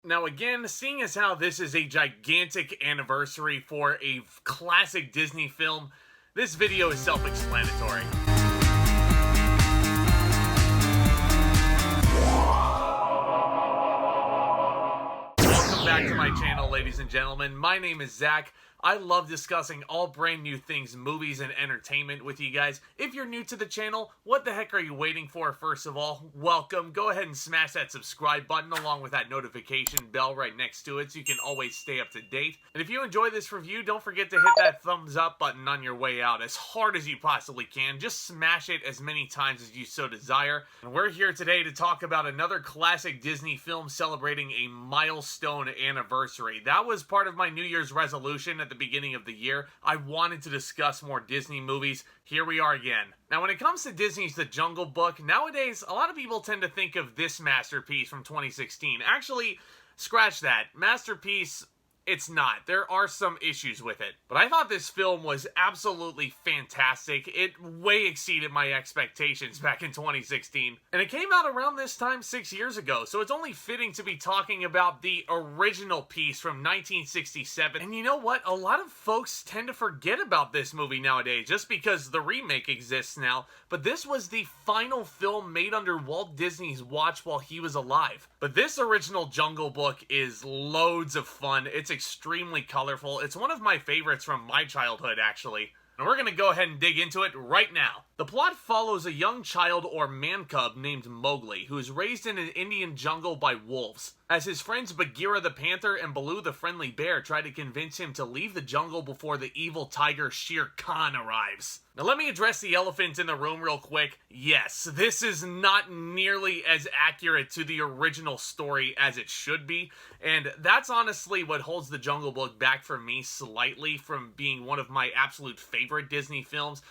Now again, seeing as how this is a gigantic anniversary for a classic Disney film, this video is self-explanatory. Welcome back to my channel, ladies and gentlemen. My name is Zack. I love discussing all brand new things, movies, and entertainment with you guys. If you're new to the channel, what the heck are you waiting for? First of all, welcome. Go ahead and smash that subscribe button along with that notification bell right next to it so you can always stay up to date. And if you enjoy this review, don't forget to hit that thumbs up button on your way out as hard as you possibly can. Just smash it as many times as you so desire. And we're here today to talk about another classic Disney film celebrating a milestone anniversary. That was part of my New Year's resolution at the beginning of the year. I wanted to discuss more Disney movies. Here we are again. Now, when it comes to Disney's The Jungle Book, nowadays, a lot of people tend to think of this masterpiece from 2016. Actually, scratch that. Masterpiece, it's not. There are some issues with it. But I thought this film was absolutely fantastic. It way exceeded my expectations back in 2016. And it came out around this time 6 years ago, so it's only fitting to be talking about the original piece from 1967. And you know what? A lot of folks tend to forget about this movie nowadays, just because the remake exists now. But this was the final film made under Walt Disney's watch while he was alive. But this original Jungle Book is loads of fun. It's extremely colorful. It's one of my favorites from my childhood, actually. And we're going to go ahead and dig into it right now. The plot follows a young child or man cub named Mowgli, who is raised in an Indian jungle by wolves. As his friends Bagheera the panther and Baloo the friendly bear try to convince him to leave the jungle before the evil tiger Shir Khan arrives. Now let me address the elephant in the room real quick. Yes, this is not nearly as accurate to the original story as it should be, and that's honestly what holds the Jungle Book back for me slightly from being one of my absolute favorite Disney films.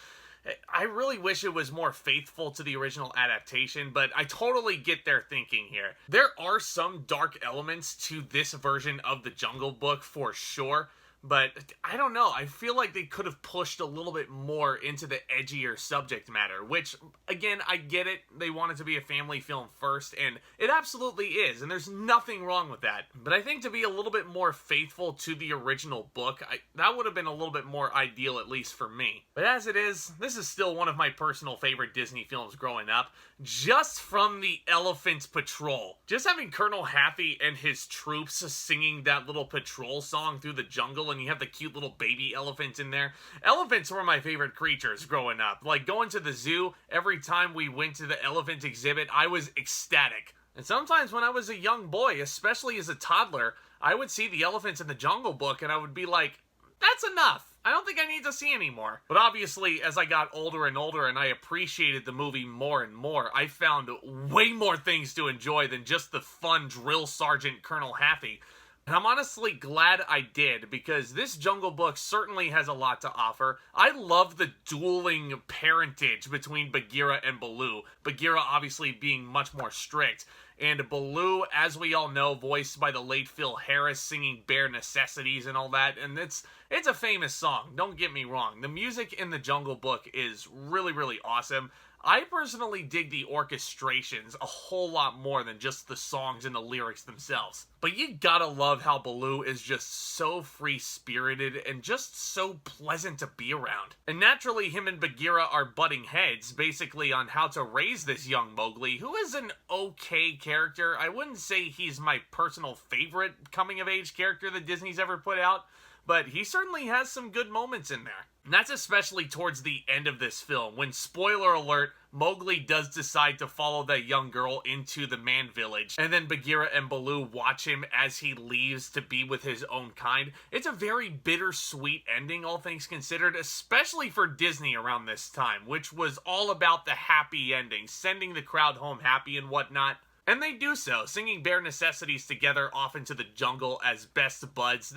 I really wish it was more faithful to the original adaptation, but I totally get their thinking here. There are some dark elements to this version of the Jungle Book for sure, but I don't know, I feel like they could have pushed a little bit more into the edgier subject matter, which, again, I get it, they want it to be a family film first, and it absolutely is, and there's nothing wrong with that. But I think to be a little bit more faithful to the original book, that would have been a little bit more ideal, at least for me. But as it is, this is still one of my personal favorite Disney films growing up, just from the Elephant's Patrol. Just having Colonel Happy and his troops singing that little patrol song through the jungle, and you have the cute little baby elephant in there. Elephants were my favorite creatures growing up. Like, going to the zoo, every time we went to the elephant exhibit, I was ecstatic. And sometimes when I was a young boy, especially as a toddler, I would see the elephants in the Jungle Book and I would be like, that's enough. I don't think I need to see anymore. But obviously, as I got older and older and I appreciated the movie more and more, I found way more things to enjoy than just the fun drill sergeant Colonel Happy. And I'm honestly glad I did, because this Jungle Book certainly has a lot to offer. I love the dueling parentage between Bagheera and Baloo. Bagheera obviously being much more strict, and Baloo, as we all know, voiced by the late Phil Harris, singing Bare Necessities and all that, and it's a famous song, don't get me wrong. The music in the Jungle Book is really, really awesome. I personally dig the orchestrations a whole lot more than just the songs and the lyrics themselves. But you gotta love how Baloo is just so free-spirited and just so pleasant to be around. And naturally, him and Bagheera are butting heads, basically on how to raise this young Mowgli, who is an okay character. I wouldn't say he's my personal favorite coming-of-age character that Disney's ever put out, but he certainly has some good moments in there. And that's especially towards the end of this film, when, spoiler alert, Mowgli does decide to follow that young girl into the man village, and then Bagheera and Baloo watch him as he leaves to be with his own kind. It's a very bittersweet ending, all things considered, especially for Disney around this time, which was all about the happy ending, sending the crowd home happy and whatnot. And they do so, singing Bare Necessities together off into the jungle as best buds.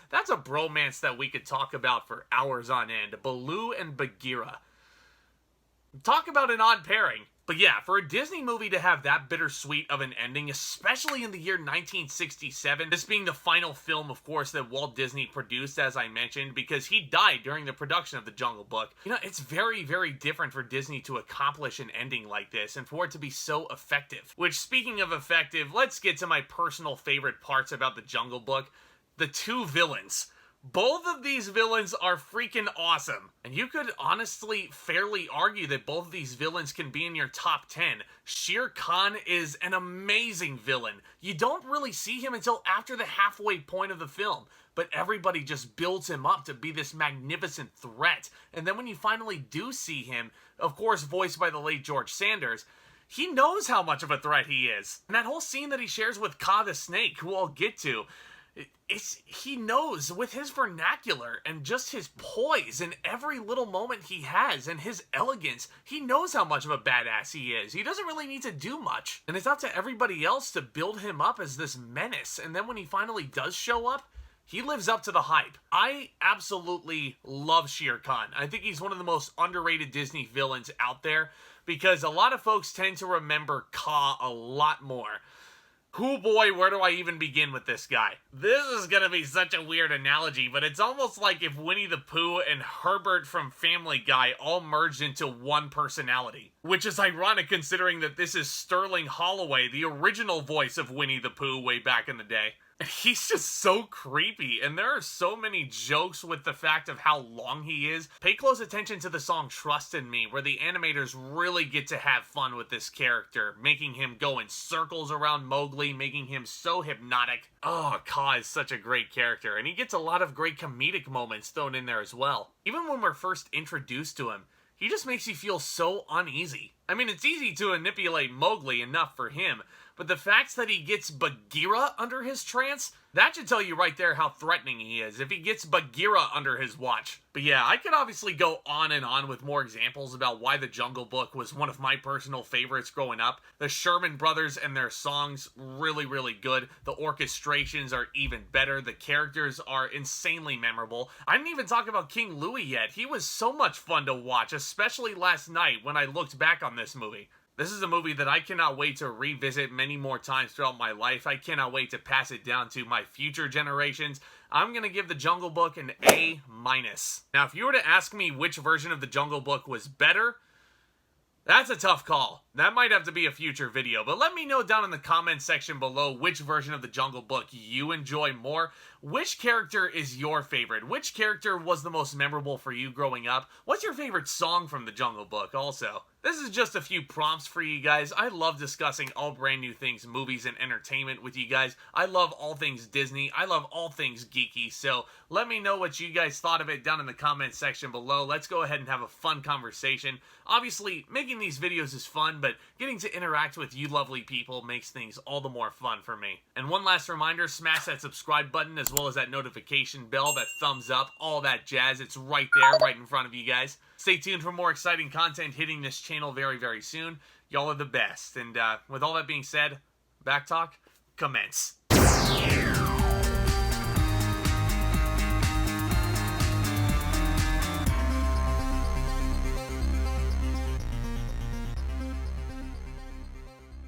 That's a bromance that we could talk about for hours on end. Baloo and Bagheera. Talk about an odd pairing. But yeah, for a Disney movie to have that bittersweet of an ending, especially in the year 1967, this being the final film, of course, that Walt Disney produced, as I mentioned, because he died during the production of The Jungle Book, you know, it's very, very different for Disney to accomplish an ending like this, and for it to be so effective. Which, speaking of effective, let's get to my personal favorite parts about The Jungle Book. The two villains. Both of these villains are freaking awesome. And you could honestly fairly argue that both of these villains can be in your top 10. Shir Khan is an amazing villain. You don't really see him until after the halfway point of the film, but everybody just builds him up to be this magnificent threat. And then when you finally do see him, of course voiced by the late George Sanders, he knows how much of a threat he is. And that whole scene that he shares with Ka the Snake, who I'll get to, he knows with his vernacular and just his poise and every little moment he has and his elegance, he knows how much of a badass he is. He doesn't really need to do much. And it's up to everybody else to build him up as this menace. And then when he finally does show up, he lives up to the hype. I absolutely love Shir Khan. I think he's one of the most underrated Disney villains out there because a lot of folks tend to remember Ka a lot more. Oh boy, where do I even begin with this guy? This is gonna be such a weird analogy, but it's almost like if Winnie the Pooh and Herbert from Family Guy all merged into one personality. Which is ironic considering that this is Sterling Holloway, the original voice of Winnie the Pooh way back in the day. He's just so creepy, and there are so many jokes with the fact of how long he is. Pay close attention to the song Trust in Me, where the animators really get to have fun with this character, making him go in circles around Mowgli, making him so hypnotic. Oh, Ka is such a great character, and he gets a lot of great comedic moments thrown in there as well. Even when we're first introduced to him, he just makes you feel so uneasy. I mean, it's easy to manipulate Mowgli enough for him, but the fact that he gets Bagheera under his trance, that should tell you right there how threatening he is, if he gets Bagheera under his watch. But yeah, I could obviously go on and on with more examples about why The Jungle Book was one of my personal favorites growing up. The Sherman Brothers and their songs, really, really good. The orchestrations are even better. The characters are insanely memorable. I didn't even talk about King Louie yet. He was so much fun to watch, especially last night when I looked back on this movie. This is a movie that I cannot wait to revisit many more times throughout my life. I cannot wait to pass it down to my future generations. I'm going to give The Jungle Book an A-. Now, if you were to ask me which version of The Jungle Book was better, that's a tough call. That might have to be a future video, but let me know down in the comments section below which version of The Jungle Book you enjoy more. Which character is your favorite? Which character was the most memorable for you growing up? What's your favorite song from The Jungle Book also? This is just a few prompts for you guys. I love discussing all brand new things, movies and entertainment with you guys. I love all things Disney. I love all things geeky. So let me know what you guys thought of it down in the comments section below. Let's go ahead and have a fun conversation. Obviously, making these videos is fun, but getting to interact with you lovely people makes things all the more fun for me. And one last reminder, smash that subscribe button as well as that notification bell, that thumbs up, all that jazz. It's right there, right in front of you guys. Stay tuned for more exciting content hitting this channel very, very soon. Y'all are the best. And with all that being said, back talk, commence.